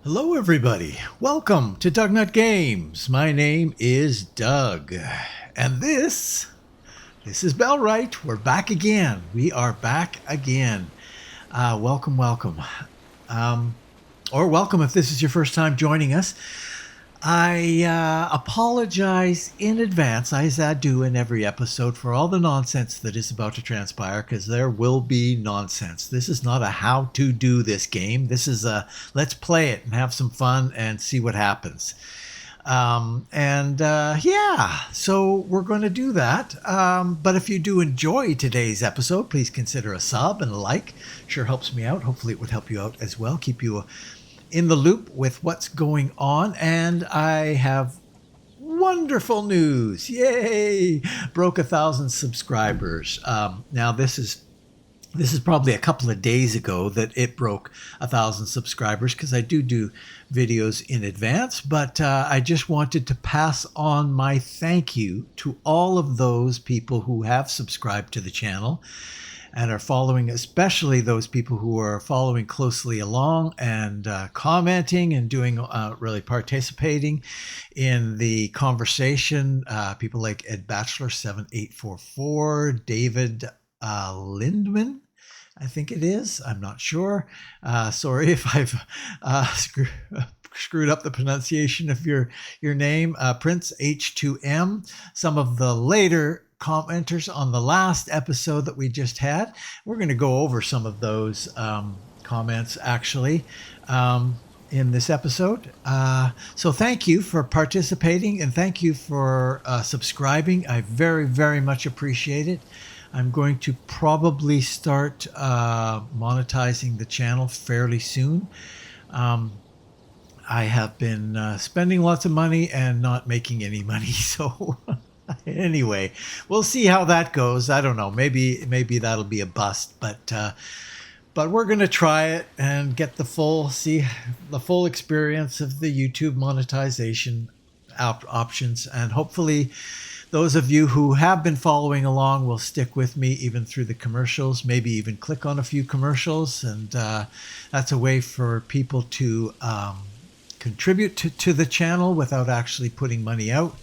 Hello everybody, welcome to DougNutGames. My name is Doug, and this is Bellwright. We're back again. We are back again. Welcome. Or welcome if this is your first time joining us. I apologize in advance, as I do in every episode, for all the nonsense that is about to transpire, because there will be nonsense. This is not a how to do this game. This is a let's play it and have some fun and see what happens. So we're going to do that. But if you do enjoy today's episode, please consider a sub and a like. Sure helps me out. Hopefully it would help you out as well. Keep you in the loop with what's going on. And I have wonderful news. Yay! Broke 1,000 subscribers. Now this is probably a couple of days ago that it broke 1,000 subscribers, because I do videos in advance. But I just wanted to pass on my thank you to all of those people who have subscribed to the channel and are following, especially those people who are following closely along and commenting and doing really participating in the conversation. People like Ed Bachelor 7844, David Lindman, I think it is. I'm not sure. Sorry if I've screwed up the pronunciation of your name. Prince H2M. Some of the later commenters on the last episode that we just had. We're going to go over some of those comments actually in this episode. So thank you for participating, and thank you for subscribing. I very, very much appreciate it. I'm going to probably start monetizing the channel fairly soon. I have been spending lots of money and not making any money, so anyway, we'll see how that goes. I don't know. Maybe that'll be a bust, but we're going to try it and get the full experience of the YouTube monetization options. And hopefully those of you who have been following along will stick with me even through the commercials, maybe even click on a few commercials. And that's a way for people to contribute to the channel without actually putting money out.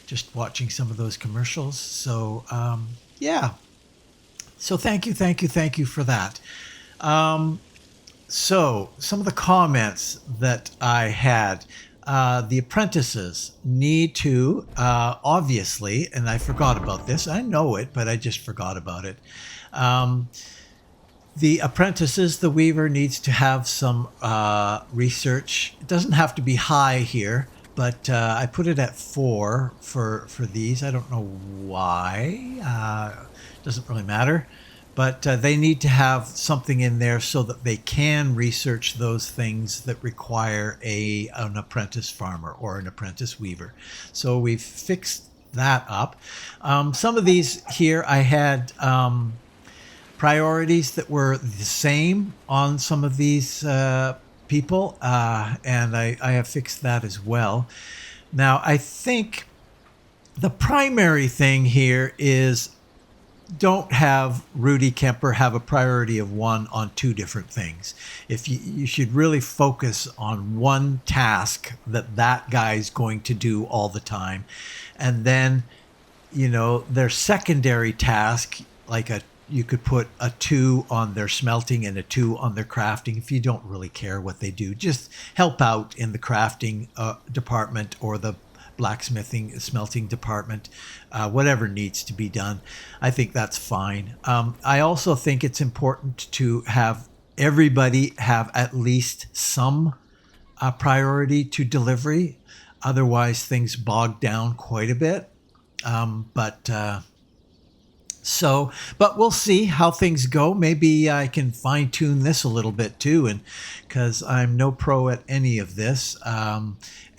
Just watching some of those commercials. So, So thank you for that. So some of the comments that I had, the apprentices need to, obviously, and I forgot about this. I know it, but I just forgot about it. The apprentices, the weaver needs to have some research. It doesn't have to be high here, but I put it at 4 for these. I don't know why. Doesn't really matter. But they need to have something in there so that they can research those things that require an apprentice farmer or an apprentice weaver. So we've fixed that up. Some of these here I had priorities that were the same on some of these people, and I have fixed that as well. Now, I think the primary thing here is don't have Rudy Kemper have a priority of 1 on 2 different things. If you should really focus on one task that guy's going to do all the time, and then their secondary task, like you could put a 2 on their smelting and a 2 on their crafting. If you don't really care what they do, just help out in the crafting department or the blacksmithing, smelting department, whatever needs to be done. I think that's fine. I also think it's important to have everybody have at least some priority to delivery. Otherwise, things bog down quite a bit. But we'll see how things go. Maybe I can fine tune this a little bit too, and because I'm no pro at any of this,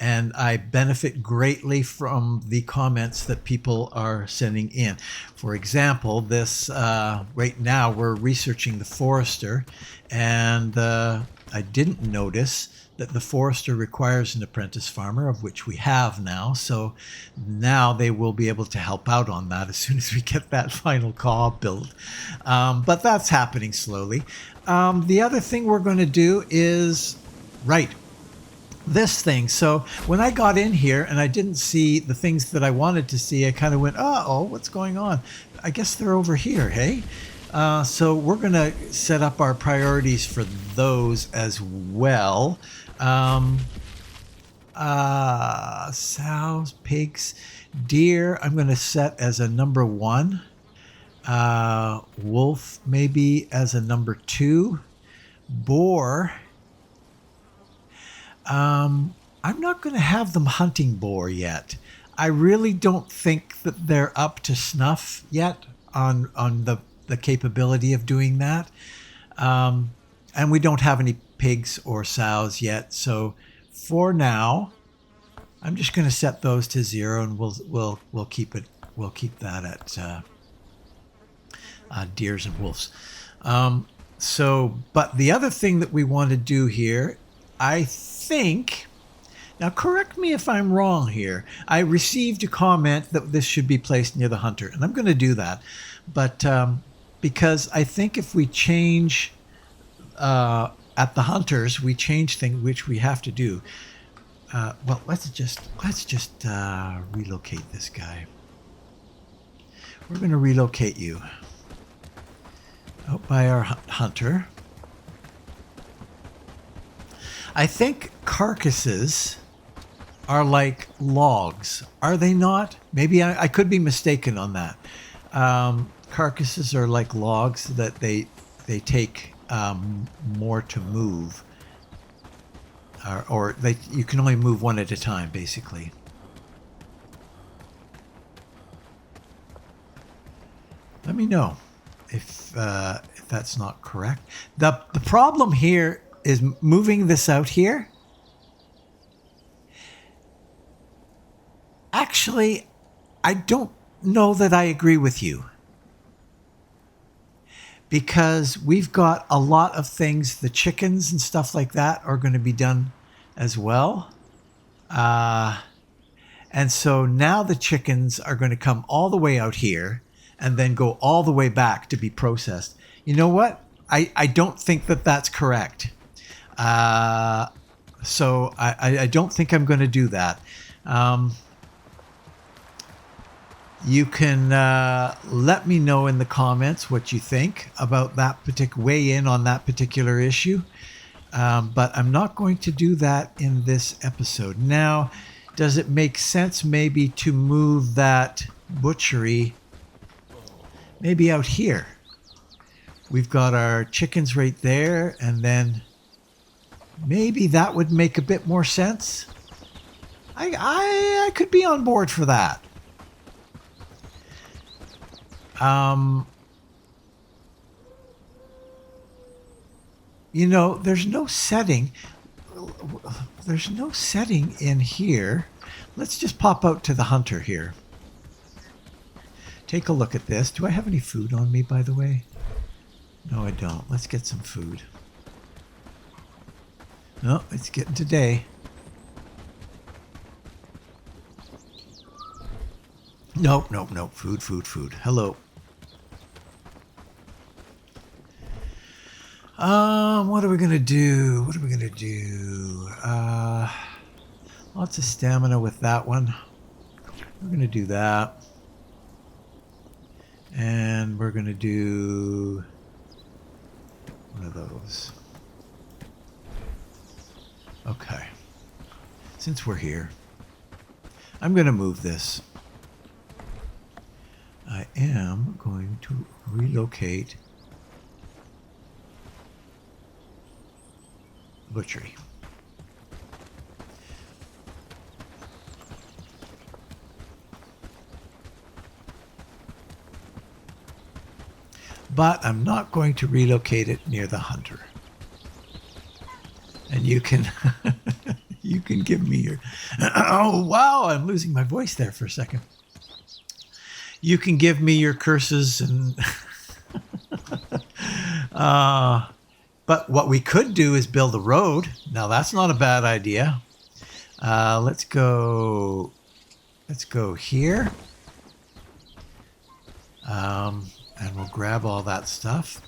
and I benefit greatly from the comments that people are sending in. For example, this right now we're researching the forester, and I didn't notice that the forester requires an apprentice farmer, of which we have now. So now they will be able to help out on that as soon as we get that final cob built. But that's happening slowly. The other thing we're going to do is, this thing. So when I got in here and I didn't see the things that I wanted to see, I kind of went, oh, what's going on? I guess they're over here, hey? So we're going to set up our priorities for those as well. Sows, pigs, deer, I'm going to set as a number 1. Wolf maybe as a number 2. Boar. I'm not going to have them hunting boar yet. I really don't think that they're up to snuff yet on the capability of doing that. And we don't have any pigs or sows yet. So for now, I'm just going to set those to 0, and we'll keep it. We'll keep that at deers and wolves. But the other thing that we want to do here, I think. Now, correct me if I'm wrong here. I received a comment that this should be placed near the hunter, and I'm going to do that. But because I think if we change at the hunters, we change things, which we have to do. Well, let's just relocate this guy. We're going to relocate you out by our hunter. I think carcasses are like logs, are they not? Maybe I could be mistaken on that. Carcasses are like logs that they take more to move, or you can only move one at a time, basically. Let me know if that's not correct. The problem here is moving this out here. Actually, I don't know that I agree with you, because we've got a lot of things. The chickens and stuff like that are going to be done as well. And so now the chickens are going to come all the way out here and then go all the way back to be processed. You know what? I don't think that that's correct. So I don't think I'm going to do that. You can let me know in the comments what you think about that particular, weigh in on that particular issue. But I'm not going to do that in this episode. Now, does it make sense maybe to move that butchery maybe out here? We've got our chickens right there, and then maybe that would make a bit more sense. I could be on board for that. You know, there's no setting. There's no setting in here. Let's just pop out to the hunter here. Take a look at this. Do I have any food on me, by the way? No, I don't. Let's get some food. No, it's getting to day. Nope. Food. Hello. What are we gonna do? Lots of stamina with that one. We're gonna do that. And we're gonna do one of those. Okay. Since we're here, I'm gonna move this. I am going to relocate butchery. But I'm not going to relocate it near the hunter. And you can you can give me your oh wow, I'm losing my voice there for a second. You can give me your curses and but what we could do is build a road. Now that's not a bad idea. Let's go here. And we'll grab all that stuff.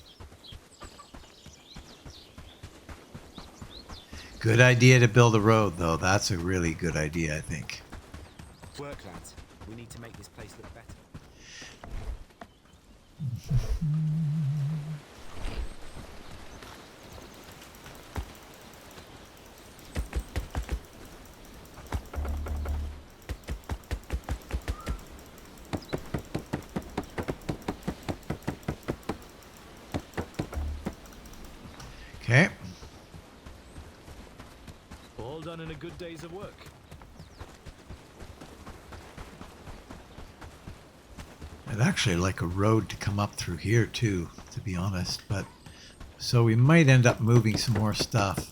Good idea to build a road, though. That's a really good idea, I think. Work, lads. We need to make this place look better. Okay. All done in a good day's of work. I'd actually like a road to come up through here too, to be honest, but so we might end up moving some more stuff.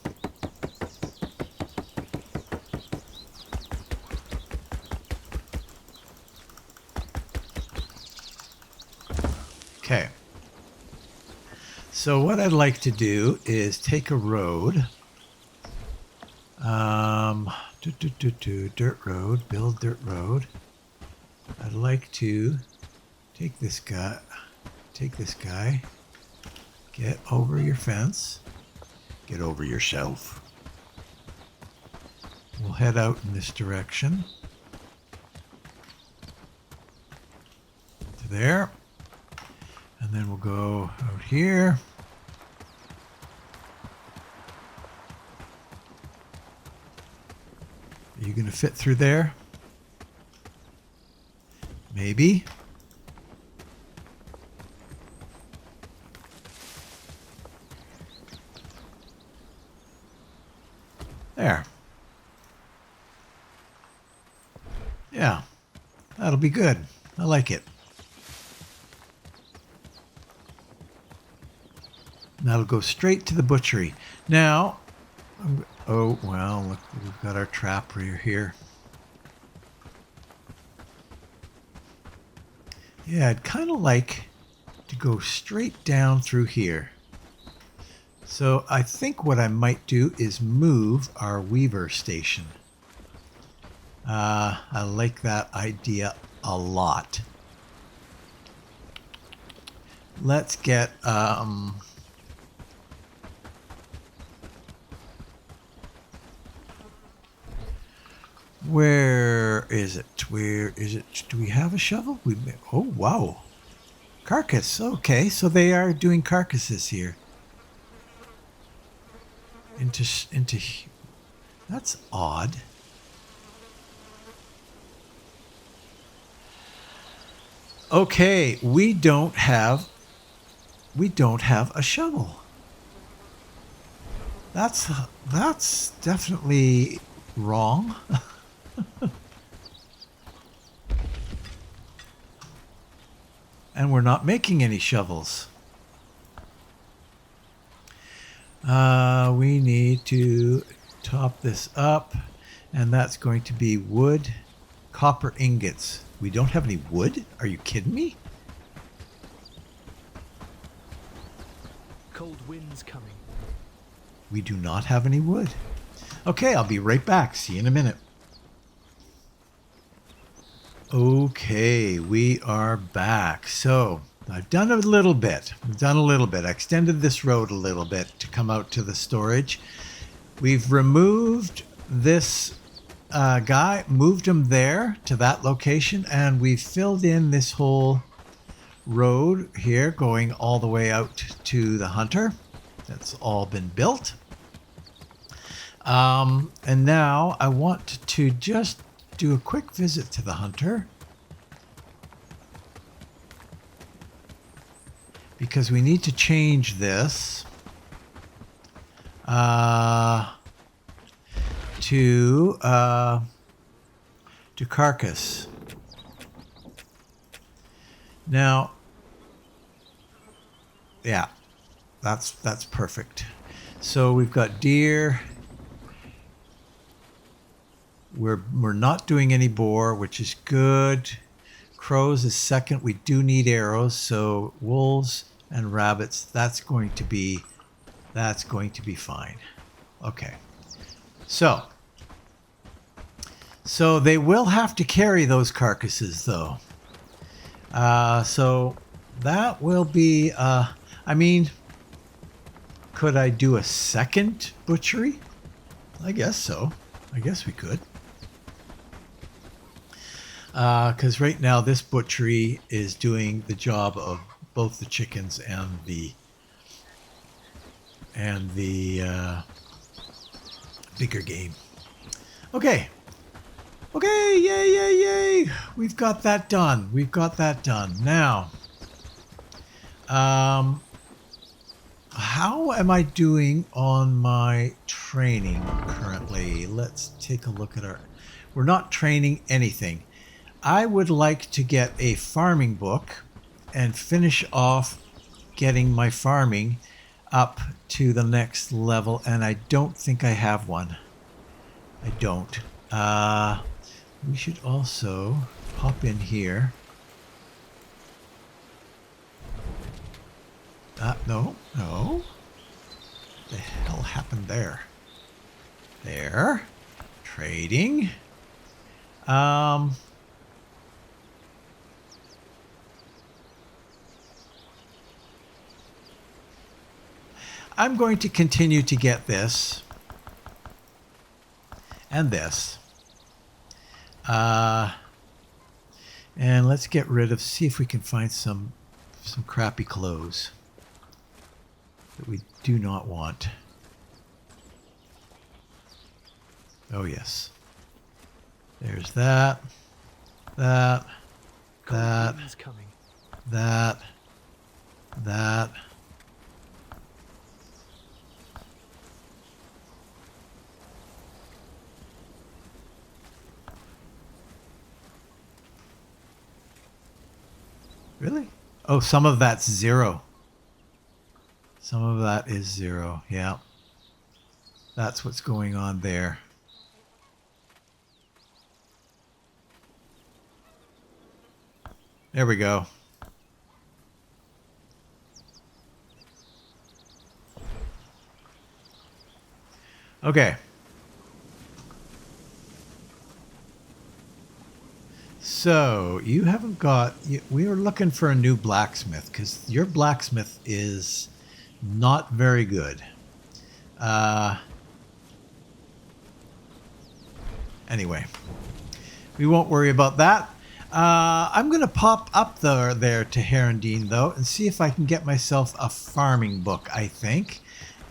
Okay. So what I'd like to do is take a road. Dirt road, build dirt road. I'd like to take this guy, get over your fence, get over yourself. We'll head out in this direction. To there. And then we'll go out here. Are you going to fit through there? Maybe. There. Yeah, that'll be good. I like it. That'll go straight to the butchery. Now, oh, well, look, we've got our trap rear here. Yeah, I'd kind of like to go straight down through here. So I think what I might do is move our weaver station. I like that idea a lot. Let's get where is it? Where is it? Do we have a shovel? Oh, wow. Carcass. Okay, so they are doing carcasses here. Into that's odd. Okay, we don't have a shovel. That's definitely wrong. And we're not making any shovels. We need to top this up, and that's going to be wood, copper ingots. We don't have any wood? Are you kidding me? Cold winds coming. We do not have any wood. Okay, I'll be right back. See you in a minute. Okay, we are back. So I've done a little bit. I extended this road a little bit to come out to the storage. We've removed this guy, moved him there to that location, and we've filled in this whole road here going all the way out to the hunter. That's all been built. And now I want to just do a quick visit to the hunter, because we need to change this to carcass. Now, yeah, that's perfect. So we've got deer. We're not doing any boar, which is good. Crows is second. We do need arrows, so wolves and rabbits, that's going to be fine. Okay. So they will have to carry those carcasses, though. So that will be I mean, could I do a second butchery? I guess so. I guess we could. Because right now this butchery is doing the job of both the chickens and the bigger game. Okay. Okay, yay, yay, yay. We've got that done. We've got that done. Now, how am I doing on my training currently? Let's take a look at our... We're not training anything. I would like to get a farming book and finish off getting my farming up to the next level, and I don't think I have one. I don't. We should also pop in here. No. What the hell happened there? There. Trading. I'm going to continue to get this and this. And let's get rid of, see if we can find some crappy clothes that we do not want. Oh yes. There's that. That. Goblins coming. That. Really? Oh, some of that's 0. Some of that is 0. Yeah. That's what's going on there. There we go. Okay. So, you haven't got... We were looking for a new blacksmith, because your blacksmith is not very good. Anyway, we won't worry about that. I'm going to pop up there to Herondine, though, and see if I can get myself a farming book, I think.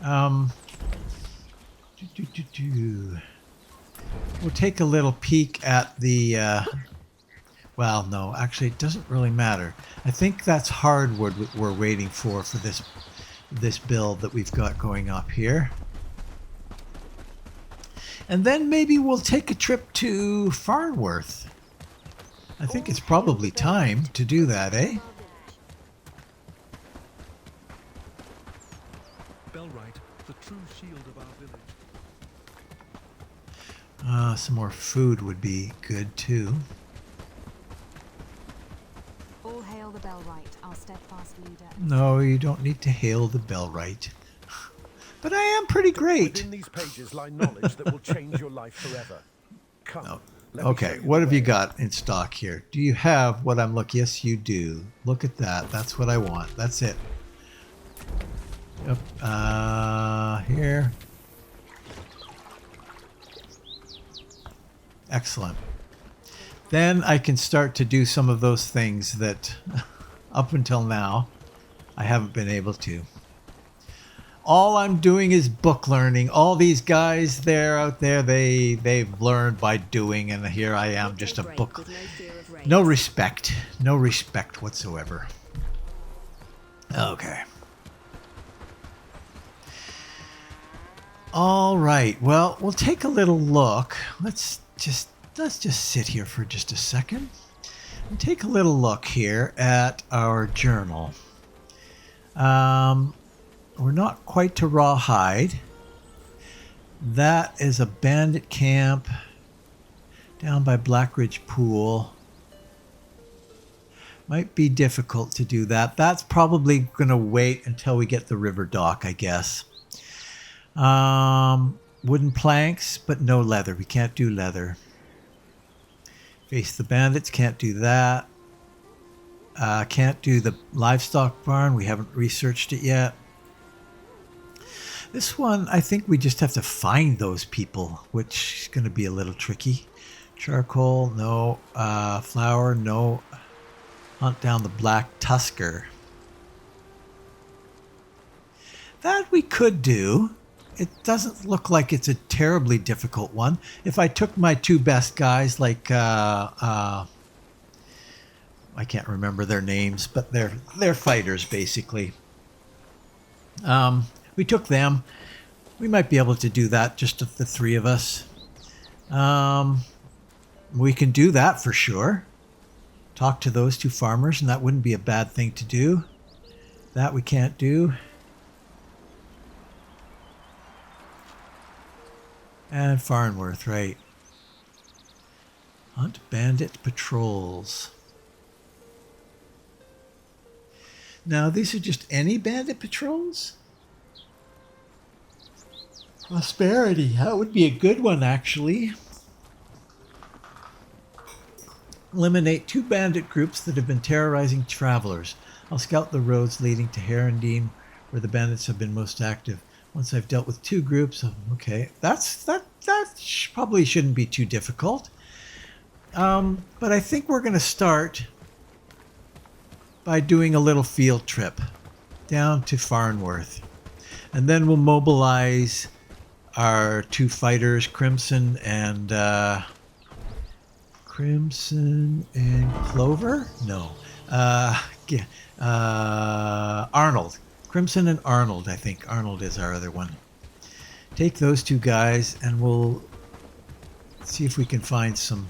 We'll take a little peek at the... well, no, actually, it doesn't really matter. I think that's hardwood we're waiting for this build that we've got going up here. And then maybe we'll take a trip to Farnworth. I think it's probably time to do that, eh? Bellwright, the true shield of our village. Some more food would be good too. All hail the Bellwright, our steadfast leader. No, you don't need to hail the Bellwright. But I am pretty great. Within these pages lie knowledge that will change your life forever. Come. No. Let me show Okay, you what the have you way. got in stock here? Do you have what I'm looking? Yes, you do. Look at that. That's what I want. That's it. Yep. Here. Excellent. Then I can start to do some of those things that up until now I haven't been able to. All I'm doing is book learning. All these guys out there, they've learned by doing, and here I am, just a book. No respect whatsoever. Okay. All right. Well, we'll take a little look. Let's just sit here for just a second and take a little look here at our journal. We're not quite to Rawhide. That is a bandit camp down by Blackridge Pool. Might be difficult to do that. That's probably going to wait until we get the river dock, I guess. Wooden planks, but no leather. We can't do leather. Face the bandits, can't do that. Can't do the livestock barn. We haven't researched it yet. This one, I think we just have to find those people, which is going to be a little tricky. Charcoal, no. Flour, no. Hunt down the black tusker. That we could do. It doesn't look like it's a terribly difficult one. If I took my two best guys, like I can't remember their names, but they're fighters basically. We took them. We might be able to do that, just the three of us. We can do that for sure. Talk to those two farmers, and that wouldn't be a bad thing to do. That we can't do. And Farnworth, right. Hunt bandit patrols. Now, these are just any bandit patrols? Prosperity, that would be a good one, actually. Eliminate 2 bandit groups that have been terrorizing travelers. I'll scout the roads leading to Herondine, where the bandits have been most active. Once I've dealt with 2 groups, okay, that probably shouldn't be too difficult. But I think we're going to start by doing a little field trip down to Farnworth. And then we'll mobilize our 2 fighters, Crimson and Clover? No. Arnold. Crimson and Arnold, I think. Arnold is our other one. Take those 2 guys and we'll see if we can find some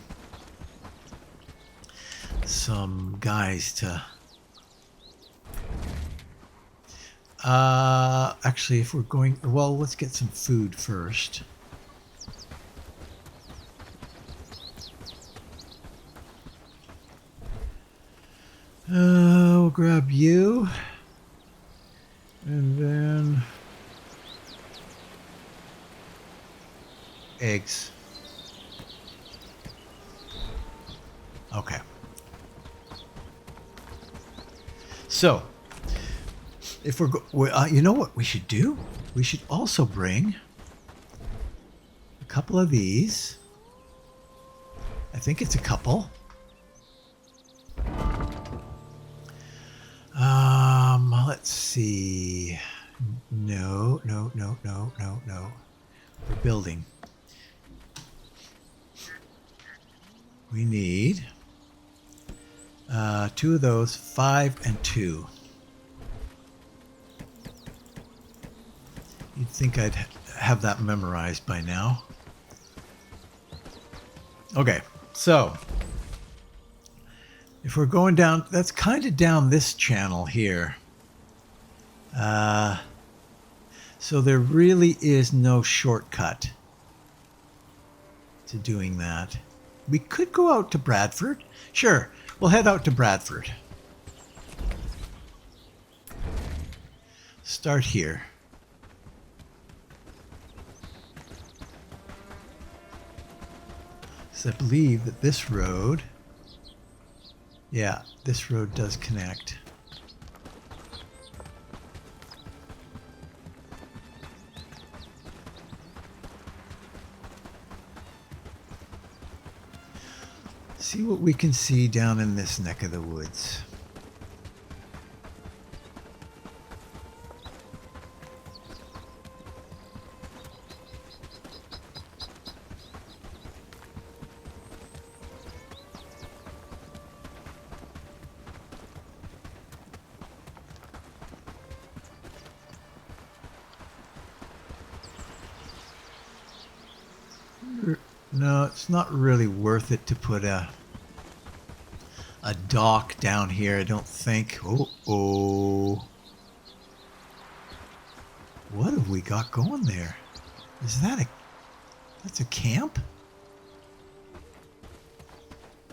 guys to... actually, if we're going... Well, let's get some food first. We'll grab you. And then... eggs. Okay. So, if we're you know what we should do? We should also bring a couple of these. I think it's a couple. Let's see. No. We're building. We need 2 of those, 5 and 2. You'd think I'd have that memorized by now. Okay, so if we're going down, that's kind of down this channel here. So there really is no shortcut to doing that. We could go out to Bradford. Sure, we'll head out to Bradford. Start here. So I believe that this road... Yeah, this road does connect. See what we can see down in this neck of the woods. No, it's not really worth it to put a dock down here, I don't think. Oh. What have we got going there? Is that that's a camp?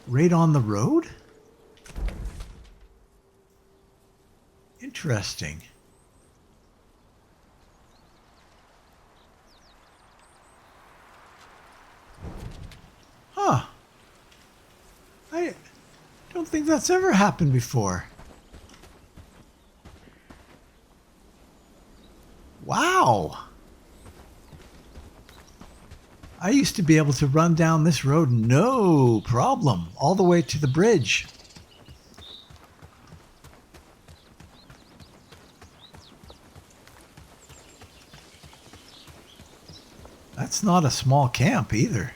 Right on the road? Interesting. Huh. I don't think that's ever happened before. Wow. I used to be able to run down this road no problem, all the way to the bridge. That's not a small camp either.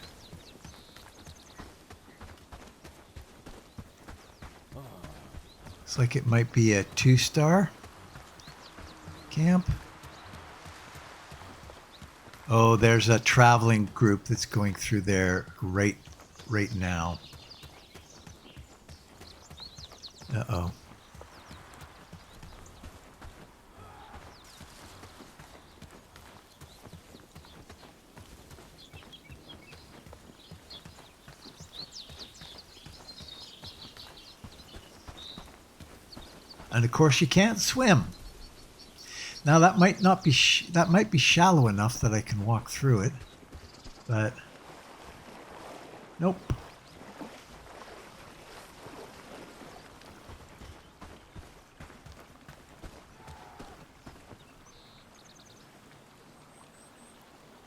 Looks like it might be a 2-star camp. Oh, there's a traveling group that's going through there right now. Uh-oh. And of course you can't swim. Now that might not be that might be shallow enough that I can walk through it, but nope.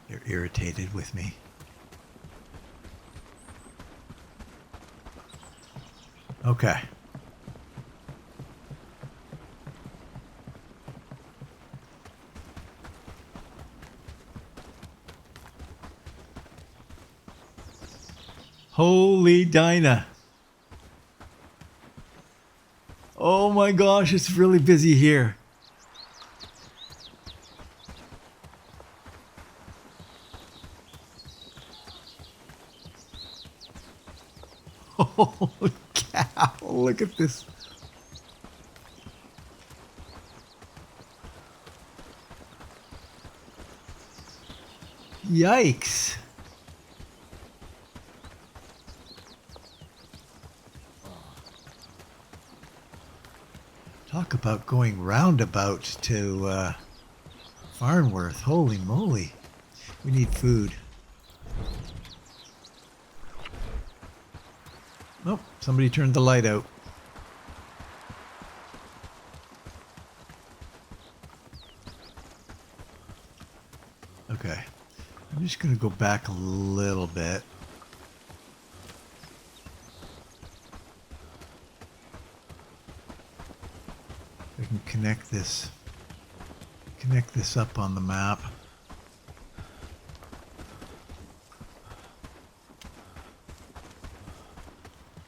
They're irritated with me. Okay. Holy Dinah. Oh my gosh, it's really busy here. Oh, cow, look at this. Yikes. Talk about going roundabout to Farnworth. Holy moly. We need food. Nope, somebody turned the light out. Okay. I'm just going to go back a little bit. I can connect this up on the map.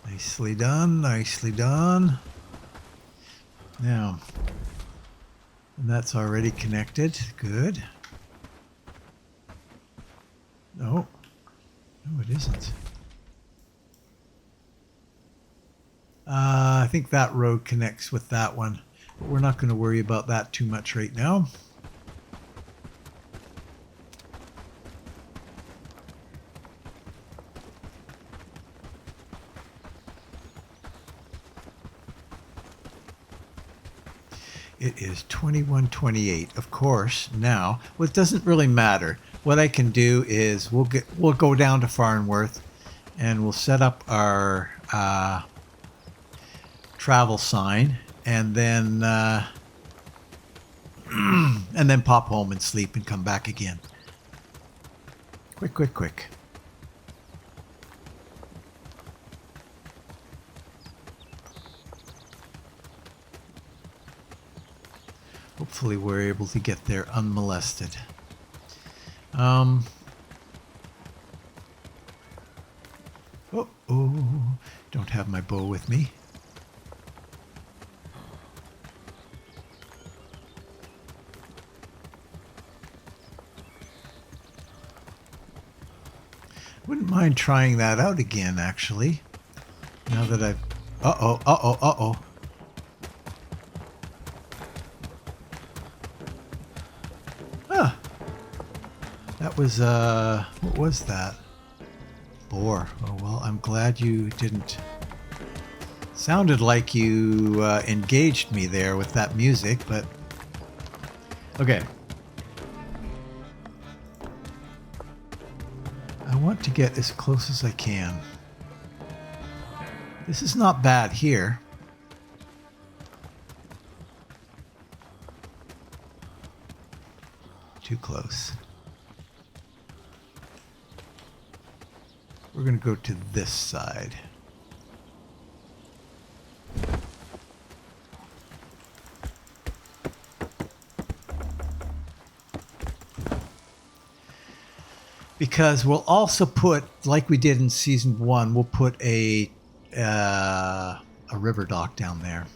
Nicely done, nicely done. Now, and that's already connected. Good. No, no, it isn't. I think that road connects with that one, but we're not going to worry about that too much right now. It is 21:28. Of course, now, well, it doesn't really matter. What I can do is we'll go down to Farnworth and we'll set up our travel sign and then and then pop home and sleep and come back again. Quick, quick, quick. Hopefully we're able to get there unmolested. Don't have my bow with me. Wouldn't mind trying that out again, actually. Now that I've... Uh-oh. That was, what was that? Boar. Oh, well, I'm glad you didn't... Sounded like you engaged me there with that music, but... Okay. I want to get as close as I can. This is not bad here. Too close. We're going to go to this side. Because we'll also put, like we did in season 1, we'll put a river dock down there.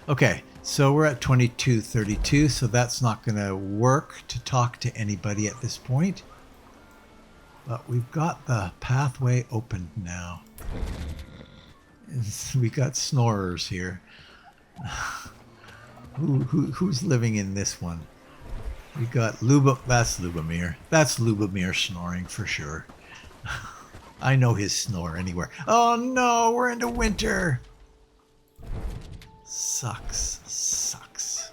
Okay, so we're at 2232, so that's not going to work to talk to anybody at this point. But we've got the pathway opened now. We got snorers here. Who's living in this one? We got that's Lubomir. That's Lubomir snoring for sure. I know his snore anywhere. Oh no, we're into winter. Sucks. Sucks.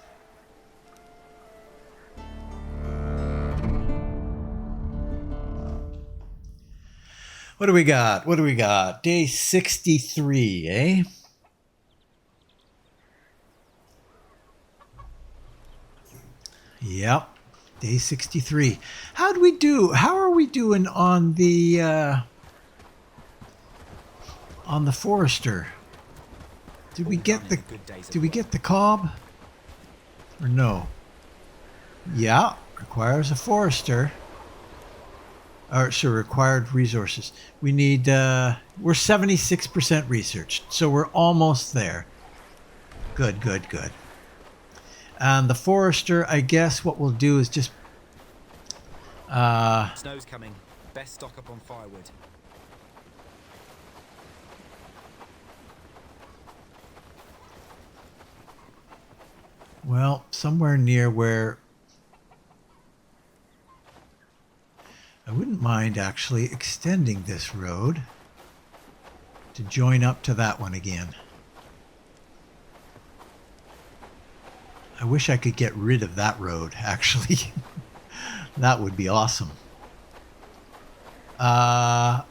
What do we got? What do we got? Day 63, eh? Yep. Day 63. How'd we do? How are we doing on the Forester? Did we get the cob? Or no? Yeah, requires a Forester. Or so required resources. We need we're 76% researched, so we're almost there. Good, good, good. And the Forester, I guess what we'll do is just Snow's coming. Best stock up on firewood. well, somewhere near where I wouldn't mind actually extending this road to join up to that one again. I wish I could get rid of that road, actually. That would be awesome. Darn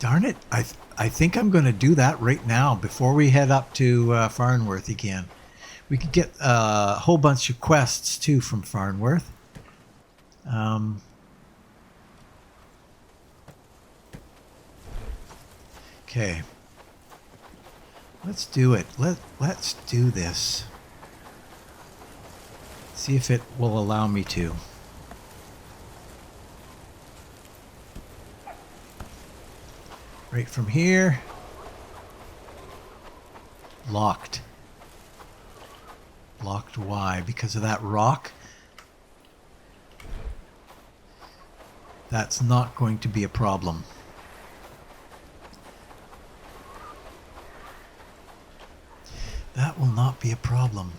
it. I think I'm going to do that right now before we head up to Farnworth again. We could get a whole bunch of quests, too, from Farnworth. Okay. Let's do it. Let's do this. See if it will allow me to. Right from here. Locked. Locked why? Because of that rock? That's not going to be a problem. That will not be a problem.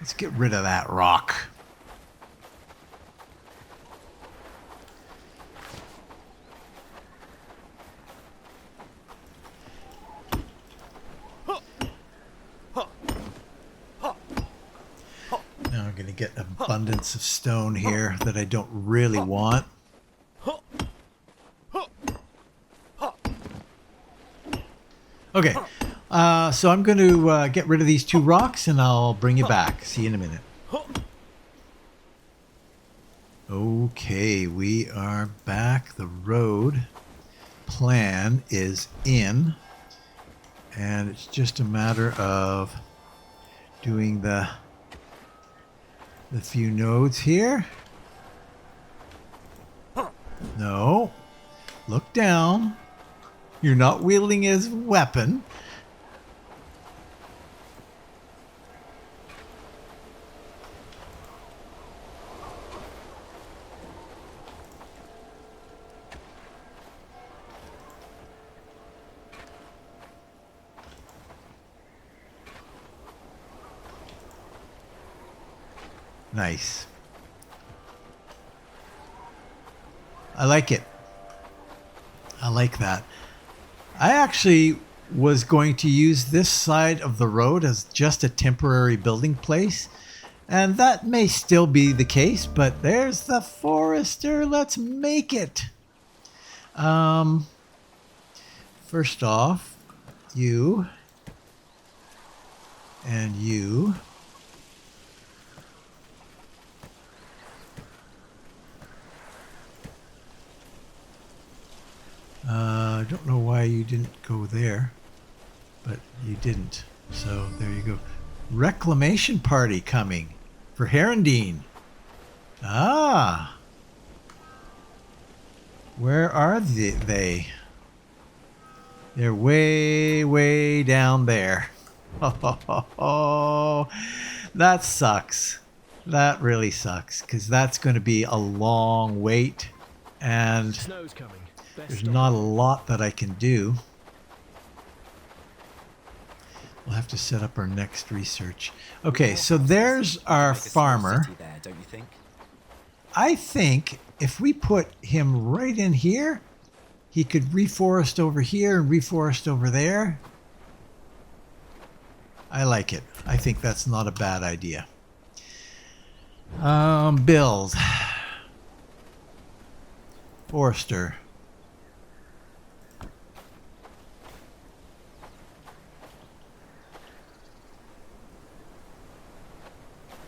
Let's get rid of that rock. Now I'm going to get an abundance of stone here that I don't really want. Okay, so I'm going to get rid of these two rocks and I'll bring you back. See you in a minute. Okay, we are back. The road plan is in. And it's just a matter of doing the few nodes here. No. Look down. You're not wielding his weapon. Nice. I like it. I like that. I actually was going to use this side of the road as just a temporary building place, and that may still be the case, but there's the Forester. Let's make it. First off, you and you. I don't know why you didn't go there, but you didn't. So there you go. Reclamation party coming for Herondine. Ah. Where are they? They're way, way down there. Oh, that sucks. That really sucks, because that's going to be a long wait, and Snow's coming. Best there's stop. not a lot that I can do. We'll have to set up our next research. Okay, so there's our Make a small farmer. city there, don't you think? I think if we put him right in here, he could reforest over here and reforest over there. I like it. I think that's not a bad idea. Build. Forester.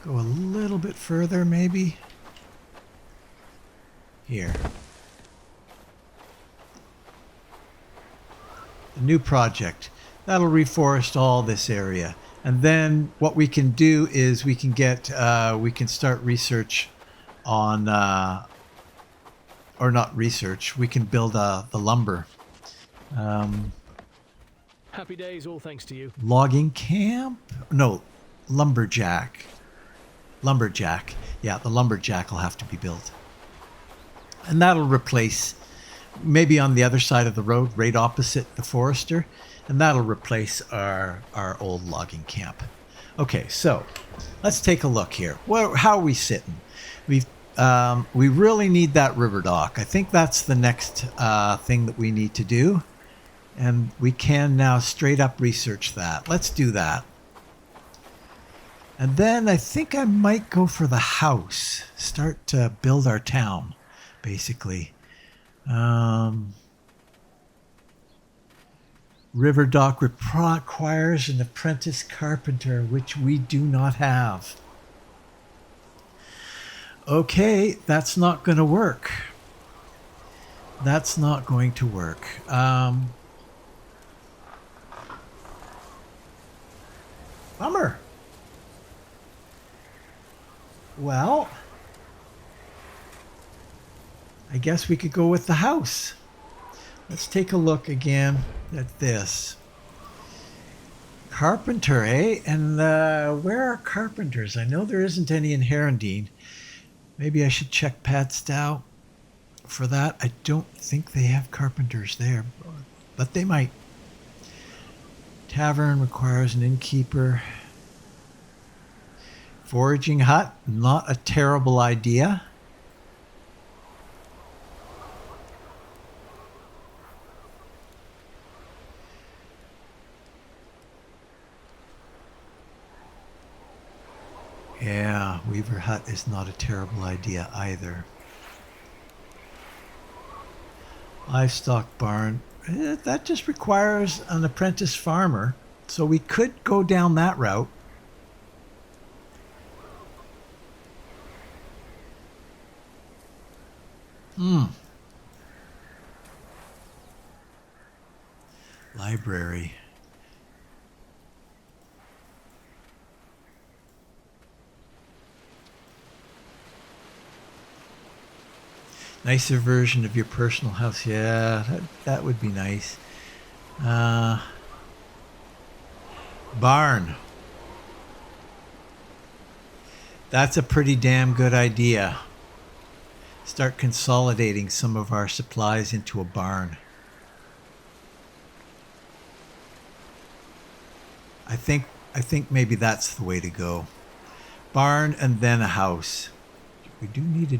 Go a little bit further, maybe. Here. The new project. That'll reforest all this area. And then what we can do is we can get, we can start research on, or not research, we can build the lumber. Happy days, all thanks to you. Logging camp? No, lumberjack. Lumberjack. Yeah, the lumberjack will have to be built. And that'll replace, maybe on the other side of the road, right opposite the forester. And that'll replace our old logging camp. Okay, so let's take a look here. How are we sitting? We really need that river dock. I think that's the next thing that we need to do. And we can now straight up research that. Let's do that. And then I think I might go for the house. Start to build our town, basically. River dock requires an apprentice carpenter, which we do not have. Okay, that's not going to work. That's not going to work. Bummer. Well, I guess we could go with the house. Let's take a look again at this. Carpenter, eh? And where are carpenters? I know there isn't any in Herondine. Maybe I should check Padstow for that. I don't think they have carpenters there, but they might. Tavern requires an innkeeper. Foraging hut, not a terrible idea. Yeah, Weaver hut is not a terrible idea either. Livestock barn, that just requires an apprentice farmer, so we could go down that route. Library. Nicer version of your personal house. Yeah, that would be nice. Barn. That's a pretty damn good idea. Start consolidating some of our supplies into a barn. I think maybe that's the way to go. Barn and then a house. We do need a...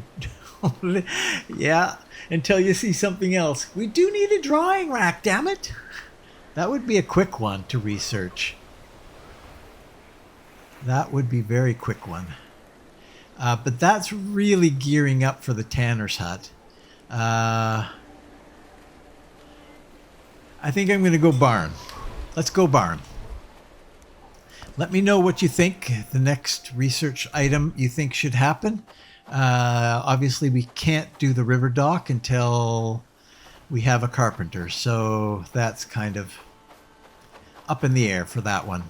yeah, until you see something else. We do need a drawing rack, damn it. That would be a quick one to research. That would be a very quick one. But that's really gearing up for the tanner's hut. I think I'm going to go barn. Let's go barn. Let me know what you think. The next research item you think should happen. Obviously, we can't do the river dock until we have a carpenter, so that's kind of up in the air for that one.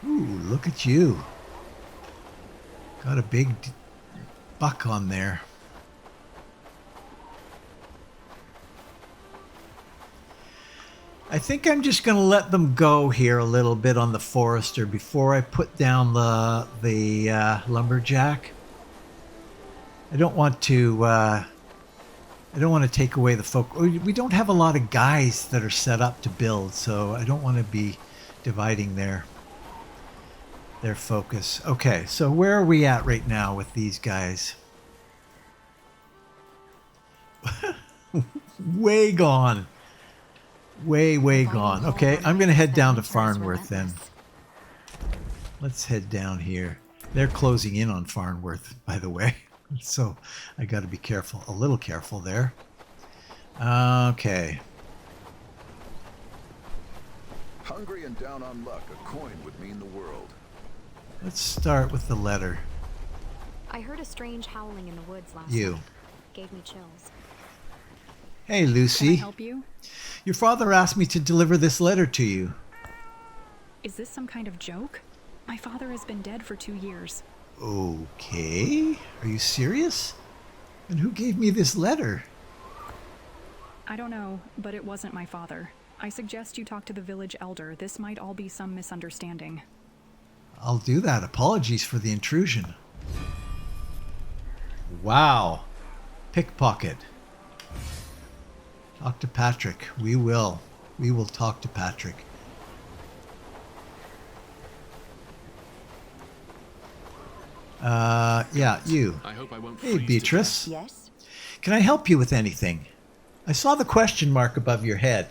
Ooh, look at you. Got a big buck on there. I think I'm just going to let them go here a little bit on the forester before I put down the lumberjack. I don't want to take away the folk. We don't have a lot of guys that are set up to build, so I don't want to be dividing their focus. Okay, so where are we at right now with these guys? Way gone. Way gone. Okay, I'm going to head down to Farnworth then. Let's head down here. They're closing in on Farnworth, by the way. So I got to be careful, a little careful there. Okay. Hungry and down on luck, a coin would mean the world. Let's start with the letter. I heard a strange howling in the woods last You. night. Gave me chills. Hey, Can I Lucy. help you? Your father asked me to deliver this letter to you. Is this some kind of joke? My father has been dead for 2 years. Okay. Are you serious? And who gave me this letter? I don't know, but it wasn't my father. I suggest you talk to the village elder. This might all be some misunderstanding. I'll do that. Apologies for the intrusion. Wow. Pickpocket. Talk to Patrick. We will. We will talk to Patrick. Yeah, you. I hope I won't Hey, freeze to Beatrice. Yes? Can I help you with anything? I saw the question mark above your head.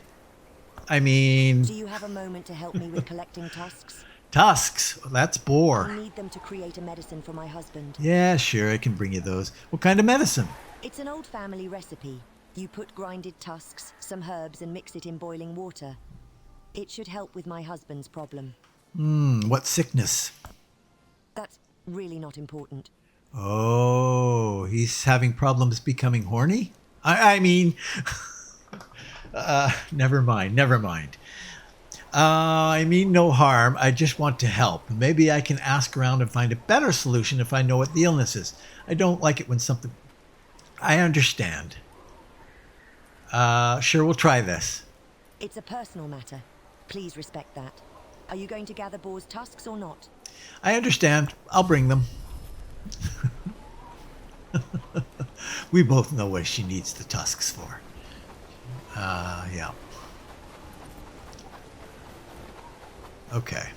I mean, Do you have a moment to help me with collecting tusks? tusks. That's I boar. need them to create a medicine for my husband. Yeah, sure, I can bring you those. What kind of medicine? It's an old family recipe. You put grinded tusks, some herbs, and mix it in boiling water. It should help with my husband's problem. What sickness? That's really not important. Oh, he's having problems becoming horny? I mean, never mind. I mean no harm. I just want to help. Maybe I can ask around and find a better solution if I know what the illness is. I don't like it when something... I understand. Sure, we'll try this. It's a personal matter. Please respect that. Are you going to gather boar's tusks or not? I understand. I'll bring them. We both know what she needs the tusks for. Yeah. Okay.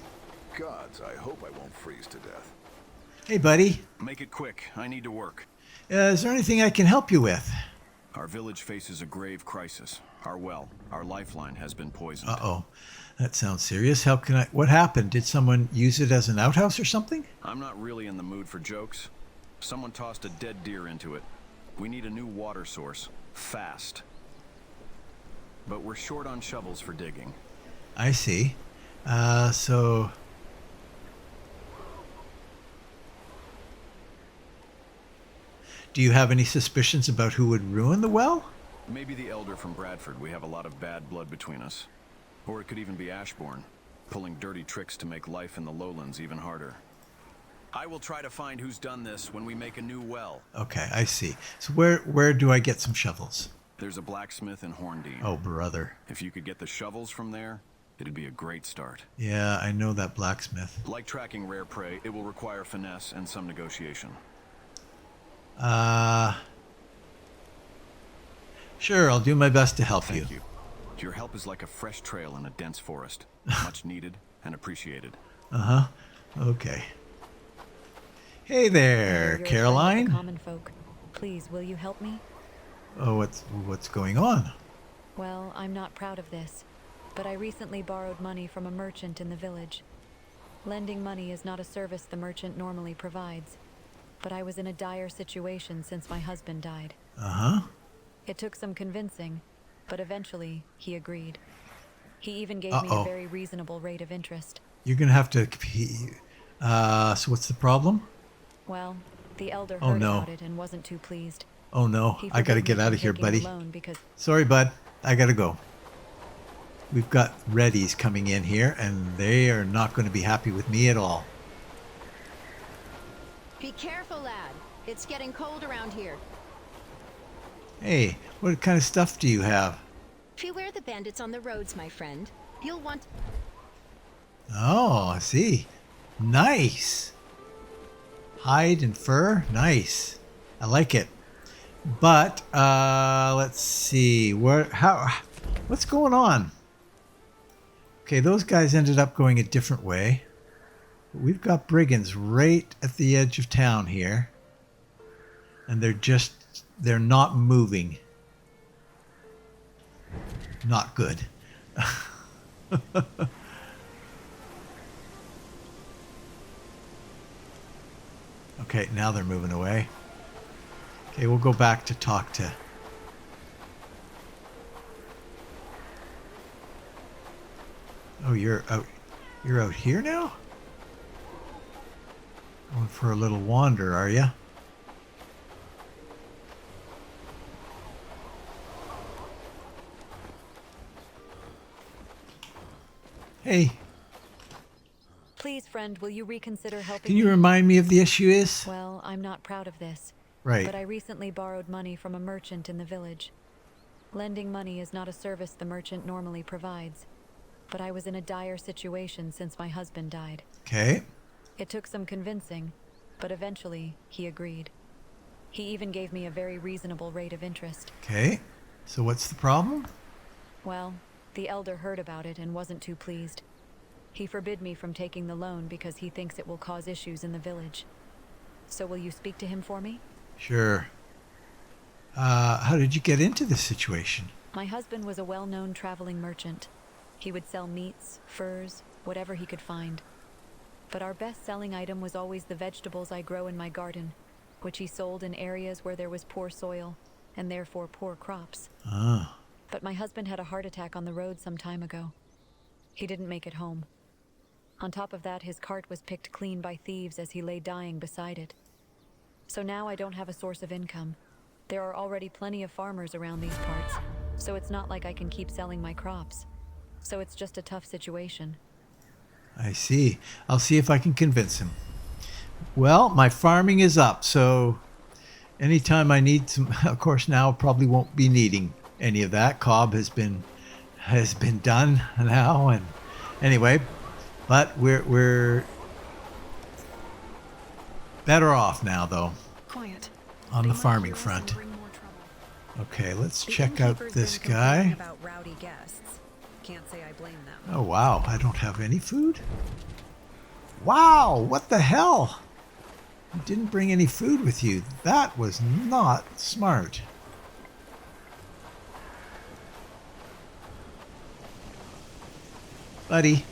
Gods, I hope I won't freeze to death. Hey, buddy. Make it quick. I need to work. Is there anything I can help you with? Our village faces a grave crisis. Our well, our lifeline has been poisoned. Uh-oh. That sounds serious. How can I... What happened? Did someone use it as an outhouse or something? I'm not really in the mood for jokes. Someone tossed a dead deer into it. We need a new water source. Fast. But we're short on shovels for digging. I see. So... Do you have any suspicions about who would ruin the well? Maybe the elder from Bradford. We have a lot of bad blood between us. Or it could even be Ashbourne, pulling dirty tricks to make life in the lowlands even harder. I will try to find who's done this when we make a new well. Okay, I see. So where do I get some shovels? There's a blacksmith in Horndean. Oh, brother. If you could get the shovels from there, it'd be a great start. Yeah, I know that blacksmith. Like tracking rare prey, it will require finesse and some negotiation. Sure, I'll do my best to help Thank you. Your help is like a fresh trail in a dense forest. Much needed and appreciated. Uh-huh. Okay. Hey there, You're a friend of the Caroline. common folk. Please, will you help me? Oh, what's going on? Well, I'm not proud of this, but I recently borrowed money from a merchant in the village. Lending money is not a service the merchant normally provides, but I was in a dire situation since my husband died. Uh-huh. It took some convincing, but eventually he agreed. He even gave me Uh-oh. a very reasonable rate of interest. You're gonna have to... So what's the problem? Well, the elder Oh, heard no. about it and wasn't too pleased. Oh no, He I gotta forbid get me out from of here, taking the buddy. loan because Sorry, bud. I gotta go. We've got Reddies coming in here, and they are not going to be happy with me at all. Be careful, lad. It's getting cold around here. Hey, what kind of stuff do you have? Beware the bandits on the roads, my friend. You'll want... Oh, I see. Nice. Hide and fur. Nice. I like it. But let's see. What's going on? Okay, those guys ended up going a different way. But we've got brigands right at the edge of town here. And they're not moving. Not good. Okay, now they're moving away. Okay, we'll go back to talk to... Oh, you're out here now? Going for a little wander, are you? Hey, please, friend, will you reconsider helping can you me? remind me of the issue is? Well, I'm not proud of this. Right. But I recently borrowed money from a merchant in the village. Lending money is not a service the merchant normally provides. But I was in a dire situation since my husband died. Okay. It took some convincing, but eventually he agreed. He even gave me a very reasonable rate of interest. Okay. So what's the problem? Well, the elder heard about it and wasn't too pleased. He forbid me from taking the loan because he thinks it will cause issues in the village. So will you speak to him for me? Sure. How did you get into this situation? My husband was a well-known traveling merchant. He would sell meats, furs, whatever he could find. But our best-selling item was always the vegetables I grow in my garden, which he sold in areas where there was poor soil, and therefore poor crops. Ah. But my husband had a heart attack on the road some time ago. He didn't make it home. On top of that, his cart was picked clean by thieves as he lay dying beside it. So now I don't have a source of income. There are already plenty of farmers around these parts, so it's not like I can keep selling my crops. So it's just a tough situation. I see. I'll see if I can convince him. Well, my farming is up, so anytime I need some, of course now probably won't be needing any of that. Cob has been done now, and anyway, but we're better off now though. Quiet. On They the might farming hear us front. and bring more trouble. Okay, let's The check out innkeeper's this been complaining guy. about rowdy guests. Can't say I blame them. Oh wow, I don't have any food? Wow, what the hell? You didn't bring any food with you. That was not smart. Buddy,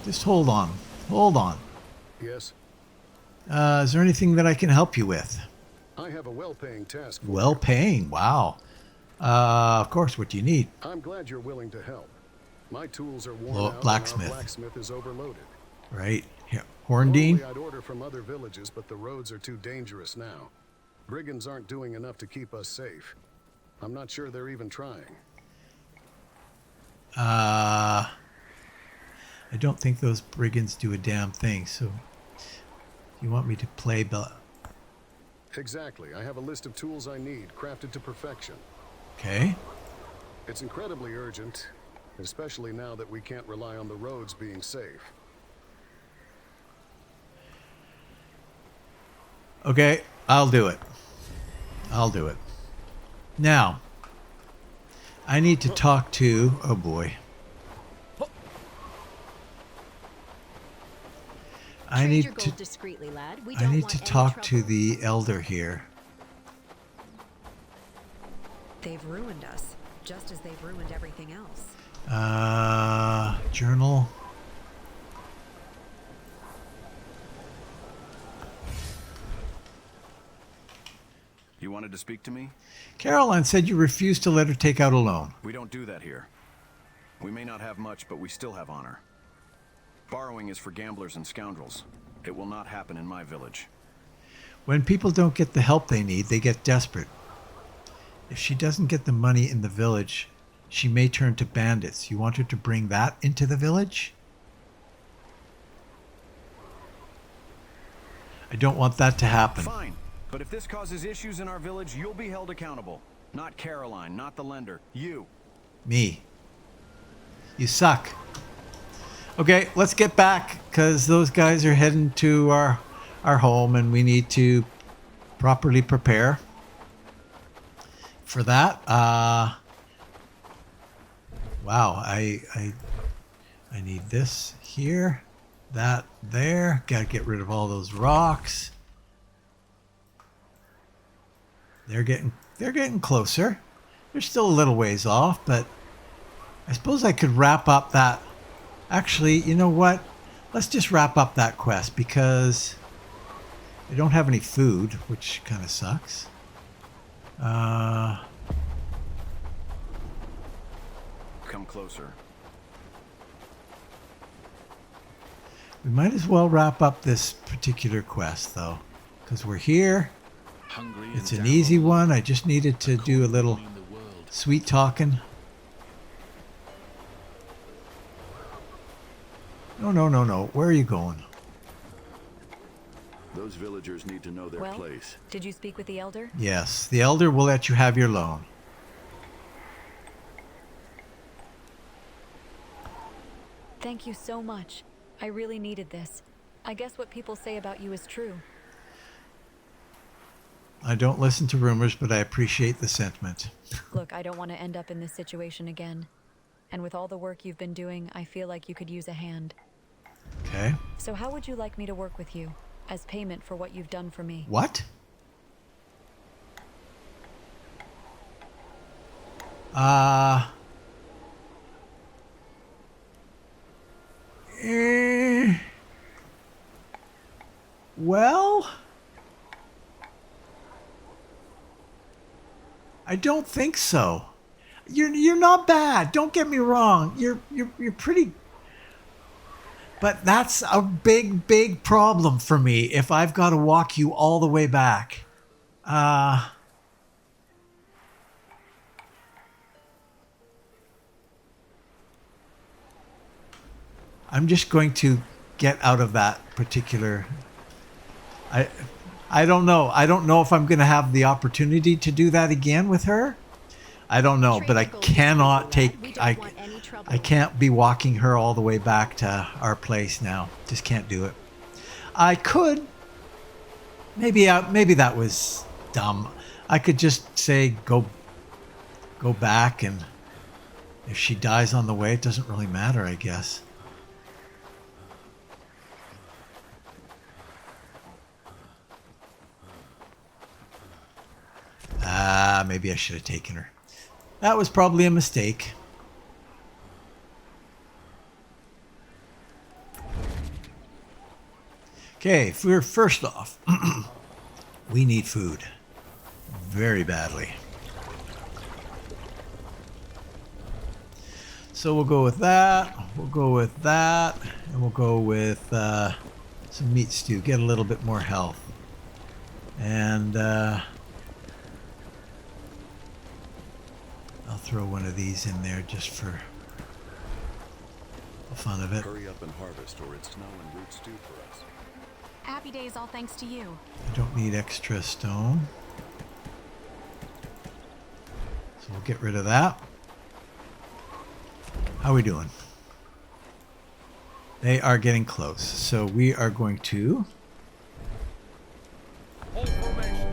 just hold on. Hold on. Yes, Is there anything that I can help you with? I have a well-paying task. For Well paying, wow. Of course, what do you need? you. I'm glad you're willing to help. My tools are worn out Blacksmith. and our blacksmith is overloaded. Right, here. Horndine? Normally I'd order from other villages, but the roads are too dangerous now. Brigands aren't doing enough to keep us safe. I'm not sure they're even trying. I don't think those brigands do a damn thing, so you want me to play Exactly. I have a list of tools I need, crafted to perfection. Okay. It's incredibly urgent, especially now that we can't rely on the roads being safe. Okay, I'll do it. I'll do it. Now, I need to talk to... Oh boy. I Trade need your to... gold discreetly, lad. We I don't need want to any talk to trouble. the elder here. They've ruined us, just as they've ruined everything else. Journal. You wanted to speak to me? Caroline said you refused to let her take out a loan. We don't do that here. We may not have much, but we still have honor. Borrowing is for gamblers and scoundrels. It will not happen in my village. When people don't get the help they need, they get desperate. If she doesn't get the money in the village, she may turn to bandits. You want her to bring that into the village? I don't want that to happen. Fine, but if this causes issues in our village, you'll be held accountable. Not Caroline, not the lender. You. Me. You suck. Okay, let's get back, because those guys are heading to our home, and we need to properly prepare for that. Wow, I need this here, that there. Gotta get rid of all those rocks. They're getting closer. They're still a little ways off, but I suppose I could wrap up that. Actually, you know what? Let's just wrap up that quest, because they don't have any food, which kind of sucks. Come closer. We might as well wrap up this particular quest, though, because we're here. It's an easy one. I just needed to do a little sweet talking. No. Where are you going? Those villagers need to know their Well, place. did you speak with the elder? Yes, the elder will let you have your loan. Thank you so much. I really needed this. I guess what people say about you is true. I don't listen to rumors, but I appreciate the sentiment. Look, I don't want to end up in this situation again. And with all the work you've been doing, I feel like you could use a hand. Okay. So how would you like me to work with you, as payment for what you've done for me? What? Well, I don't think so. You're not bad. Don't get me wrong. You're pretty. But that's a big problem for me if I've got to walk you all the way back. I'm just going to get out of that particular. I don't know. I don't know if I'm going to have the opportunity to do that again with her. I don't know, but I cannot take. I can't be walking her all the way back to our place now. Just can't do it. I could. Maybe that was dumb. I could just say go back, and if she dies on the way, it doesn't really matter, I guess. Maybe I should have taken her. That was probably a mistake. Okay, first off, we need food very badly. So we'll go with that. We'll go with that. And we'll go with some meat stew. Get a little bit more health. And I'll throw one of these in there just for the fun of it. Hurry up and harvest, or it's snow and root stew for us. Happy days, all thanks to you. I don't need extra stone. So we'll get rid of that. How are we doing? They are getting close. So we are going to... Hold formation.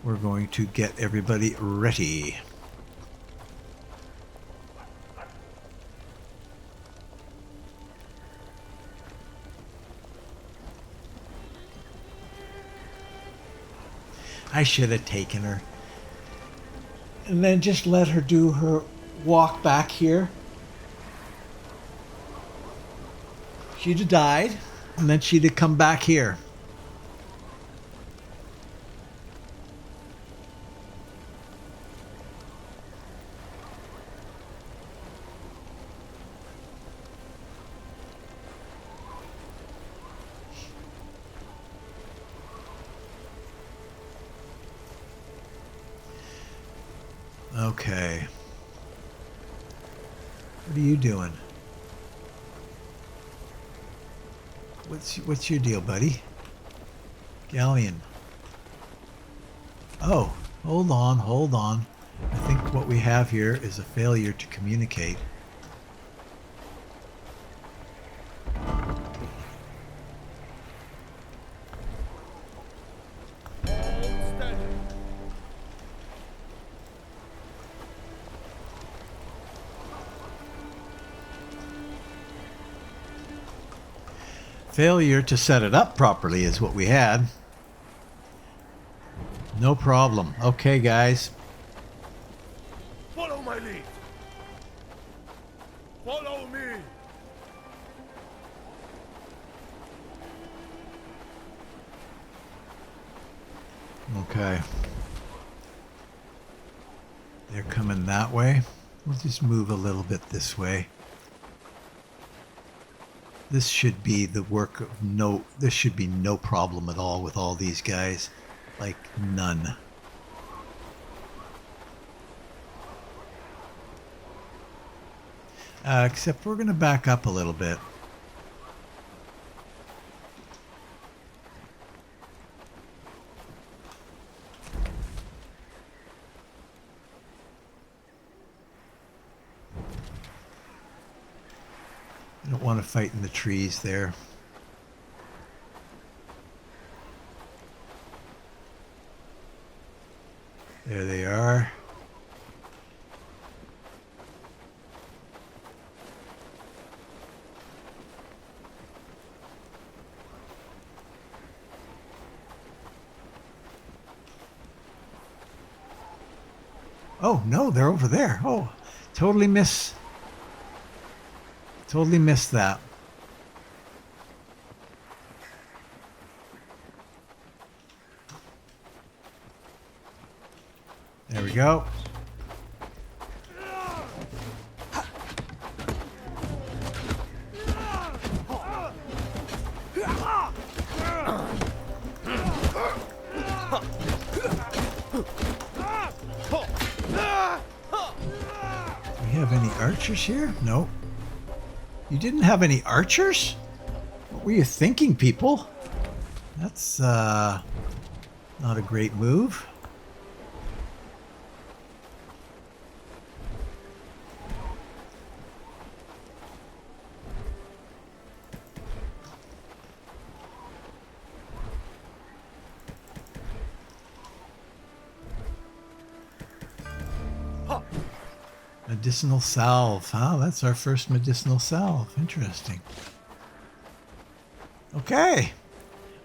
We're going to get everybody ready. I should have taken her. And then just let her do her walk back here. She'd have died, and then she'd have come back here. Okay. What are you doing? What's your deal, buddy? Galleon. Oh, hold on. I think what we have here is a failure to communicate. Failure to set it up properly is what we had. No problem. Okay, guys. Follow my lead. Follow me. Okay. They're coming that way. We'll just move a little bit this way. This should be the work of this should be no problem at all with all these guys. Like, none. Except we're going to back up a little bit. I don't want to fight in the trees there. There they are. Oh, no, they're over there. Oh, totally missed that. There we go. Do we have any archers here? No. You didn't have any archers? What were you thinking, people? That's not a great move. Medicinal salve. Huh? That's our first medicinal salve. Interesting. Okay.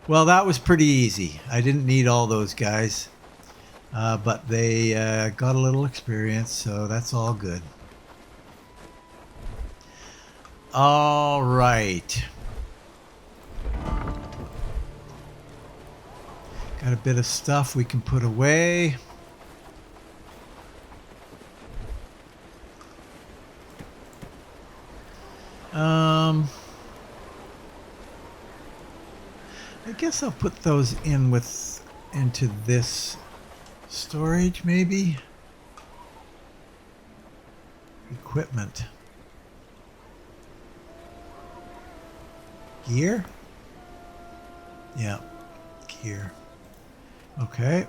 Well, that was pretty easy. I didn't need all those guys. But they got a little experience, so that's all good. All right. Got a bit of stuff we can put away. I guess I'll put those into this storage, maybe. Equipment. Gear? Yeah, gear. Okay.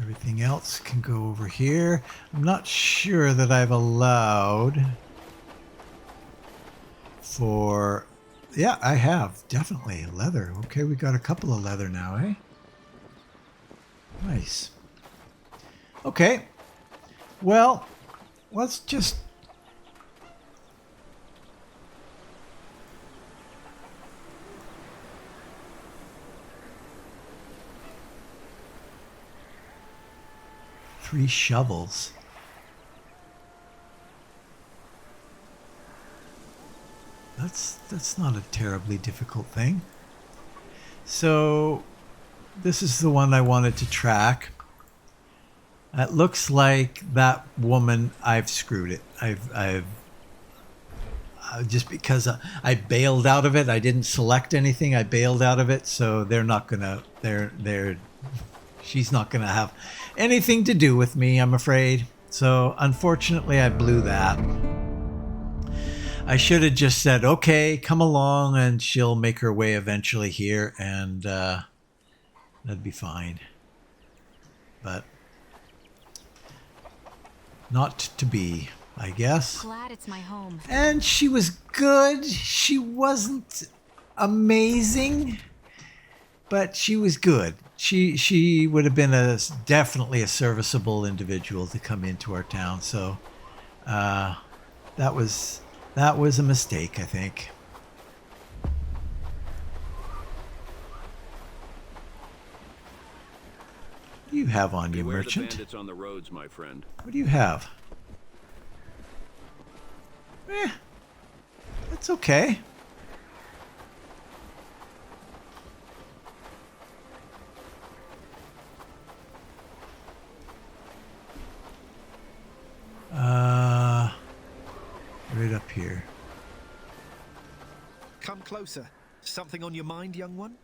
Everything else can go over here. I'm not sure that I've allowed for... Yeah, I have. Definitely. Leather. Okay, we got a couple of leather now, eh? Nice. Okay. Well, let's just... Three shovels. That's not a terribly difficult thing. So this is the one I wanted to track. It looks like that woman, I've screwed it. just because I bailed out of it. I didn't select anything. I bailed out of it, so they're not gonna. She's not gonna have anything to do with me, I'm afraid. So unfortunately, I blew that. I should have just said, "Okay, come along," and she'll make her way eventually here, and that'd be fine. But not to be, I guess. Glad it's my home. And she was good. She wasn't amazing, but she was good. She would have been definitely a serviceable individual to come into our town. So that was a mistake, I think. What do you have on you, merchant? The bandits on the roads, my friend. What do you have? That's okay. Right up here. Come closer. Something on your mind, young one?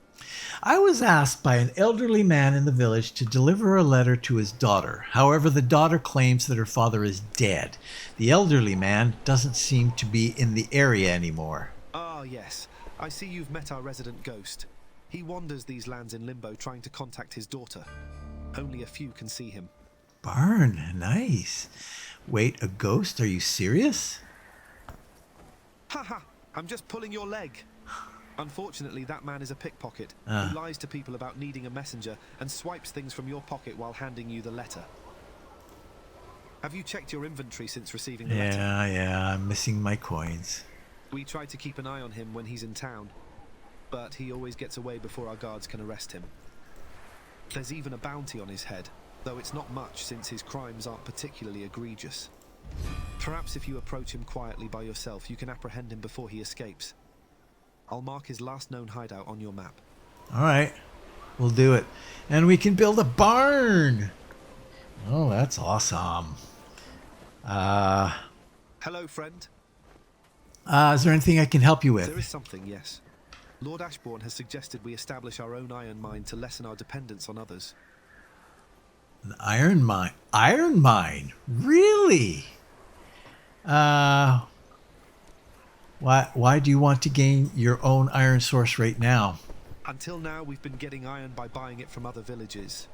I was asked by an elderly man in the village to deliver a letter to his daughter. However, the daughter claims that her father is dead. The elderly man doesn't seem to be in the area anymore. Ah, yes. I see you've met our resident ghost. He wanders these lands in limbo trying to contact his daughter. Only a few can see him. Barn, nice. Wait, a ghost? Are you serious? Haha, I'm just pulling your leg. Unfortunately, that man is a pickpocket who lies to people about needing a messenger and swipes things from your pocket while handing you the letter. Have you checked your inventory since receiving the letter? Yeah, I'm missing my coins. We try to keep an eye on him when he's in town, but he always gets away before our guards can arrest him. There's even a bounty on his head, though it's not much since his crimes aren't particularly egregious. Perhaps if you approach him quietly by yourself, you can apprehend him before he escapes. I'll mark his last known hideout on your map. All right, we'll do it. And we can build a barn. Oh, that's awesome. Hello, friend. Is there anything I can help you with? There is something, yes. Lord Ashbourne has suggested we establish our own iron mine to lessen our dependence on others. An iron mine? Iron mine? Really? Why do you want to gain your own iron source right now? Until now, we've been getting iron by buying it from other villages.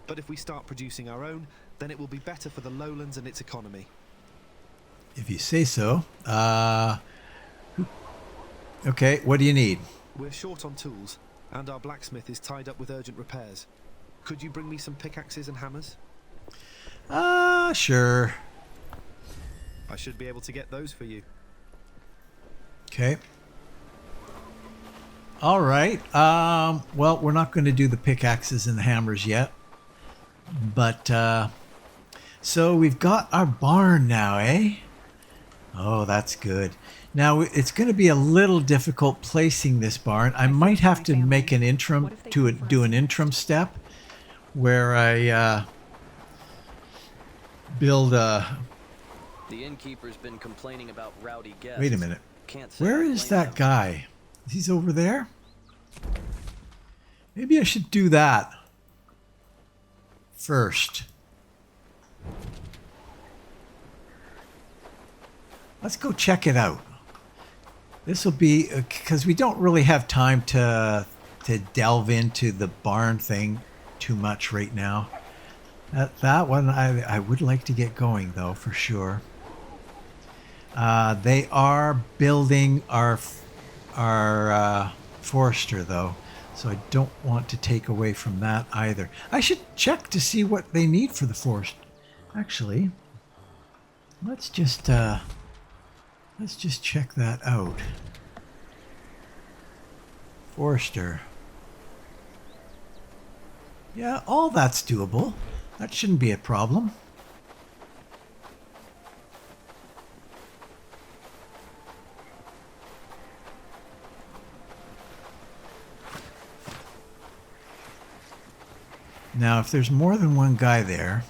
But if we start producing our own, then it will be better for the lowlands and its economy. If you say so. Okay, what do you need? We're short on tools, and our blacksmith is tied up with urgent repairs. Could you bring me some pickaxes and hammers? Sure. I should be able to get those for you. Okay. All right. Well, we're not going to do the pickaxes and the hammers yet. But, so we've got our barn now, eh? Oh, that's good. Now, it's going to be a little difficult placing this barn. I might have to make an interim, do an interim step where I build a... The innkeeper's been complaining about rowdy guests. Wait a minute. Can't say Where I is blame that guy? He's over there? Maybe I should do that first. Let's go check it out. This will be, because we don't really have time to delve into the barn thing too much right now. That one I would like to get going though, for sure. They are building our forester though, so I don't want to take away from that either. I should check to see what they need for the forest. Actually, let's just check that out. Forester. Yeah, all that's doable. That shouldn't be a problem. Now, if there's more than one guy there,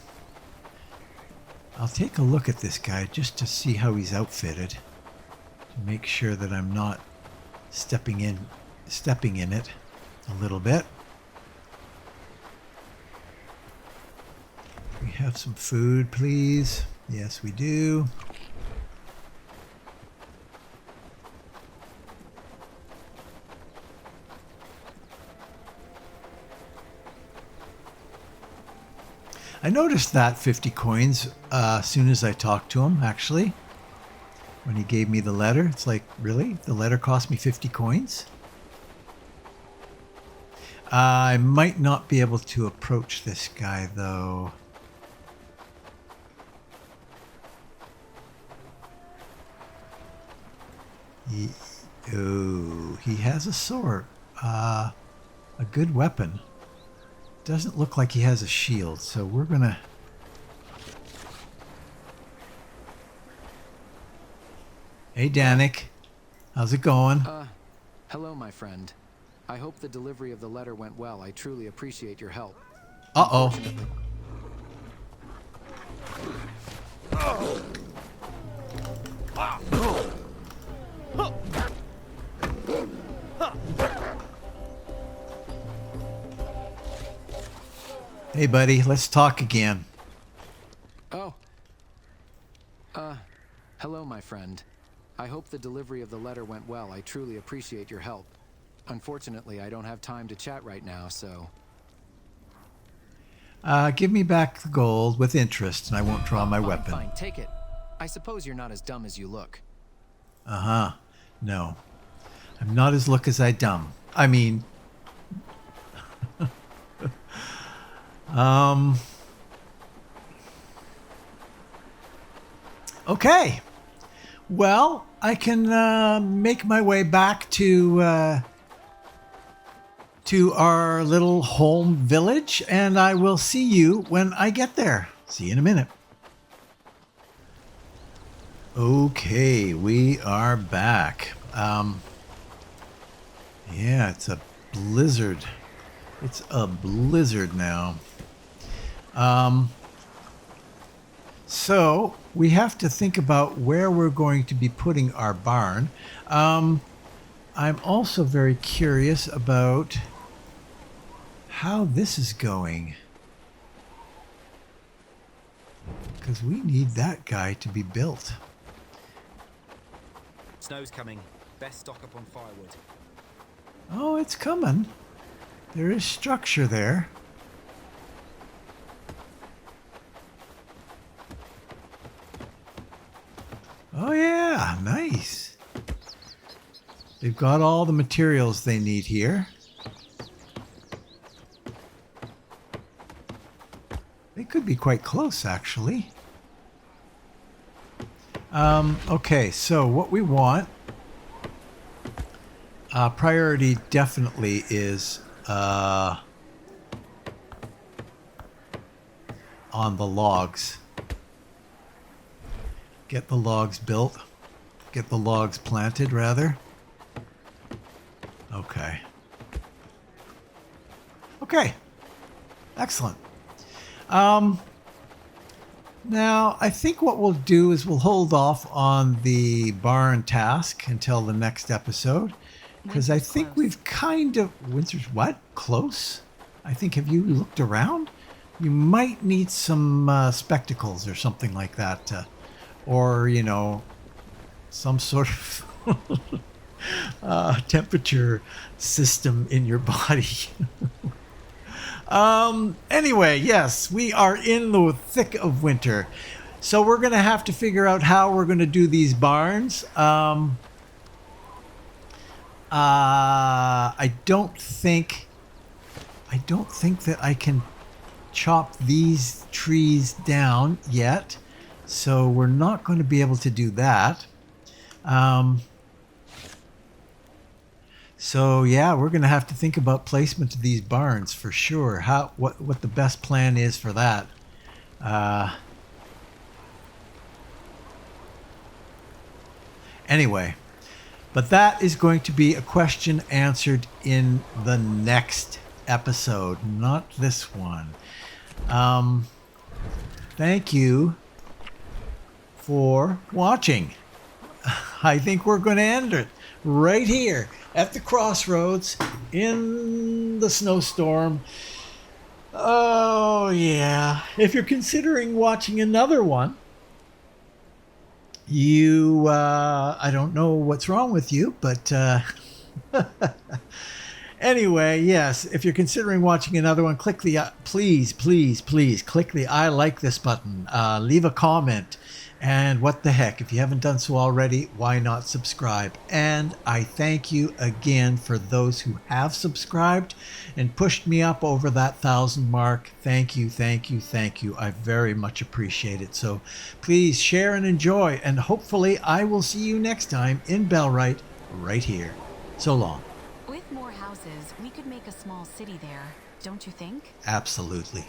I'll take a look at this guy just to see how he's outfitted. To make sure that I'm not stepping in it a little bit. We have some food, please. Yes, we do. I noticed that 50 coins as soon as I talked to him, actually. When he gave me the letter, it's like, really? The letter cost me 50 coins? I might not be able to approach this guy, though. He has a sword. A good weapon. Doesn't look like he has a shield, so we're gonna... Hey, Danik. How's it going? Hello, my friend. I hope the delivery of the letter went well. I truly appreciate your help. Uh-oh. Hey, buddy, let's talk again. Oh. Hello, my friend. I hope the delivery of the letter went well. I truly appreciate your help. Unfortunately, I don't have time to chat right now, so... Give me back the gold with interest, and I won't draw my weapon. Fine, take it. I suppose you're not as dumb as you look. Uh-huh. No. I'm not as look as I dumb. I mean... Okay. Well, I can make my way back to our little home village, and I will see you when I get there. See you in a minute. Okay, we are back. Yeah, it's a blizzard. It's a blizzard now. So we have to think about where we're going to be putting our barn. I'm also very curious about how this is going, because we need that guy to be built. Snow's coming. Best stock up on firewood. Oh, it's coming. There is structure there. Oh yeah, nice. They've got all the materials they need here. They could be quite close, actually. Okay, so what we want, priority definitely is on the logs. Get the logs built. Get the logs planted, rather. Okay. Okay. Excellent. Now, I think what we'll do is we'll hold off on the barn task until the next episode. Because I think we've kind of... Windsor's what? Close? I think, have you looked around? You might need some spectacles or something like that. Or, you know, some sort of temperature system in your body. Anyway, yes, we are in the thick of winter. So we're going to have to figure out how we're going to do these barns. I don't think that I can chop these trees down yet. So we're not going to be able to do that. So yeah, we're going to have to think about placement of these barns for sure. What the best plan is for that. Anyway, but that is going to be a question answered in the next episode, not this one. Thank you for watching. I think we're going to end it right here at the crossroads in the snowstorm. Oh, yeah. If you're considering watching another one, I don't know what's wrong with you, but anyway, yes, if you're considering watching another one, click the, please click the I like this button, leave a comment, and what the heck, if you haven't done so already, why not subscribe? And I thank you again for those who have subscribed and pushed me up over that 1,000 mark. Thank you. I very much appreciate it. So please share and enjoy, and hopefully I will see you next time in Bellwright, right here. So long. With more houses, we could make a small city there, don't you think? Absolutely.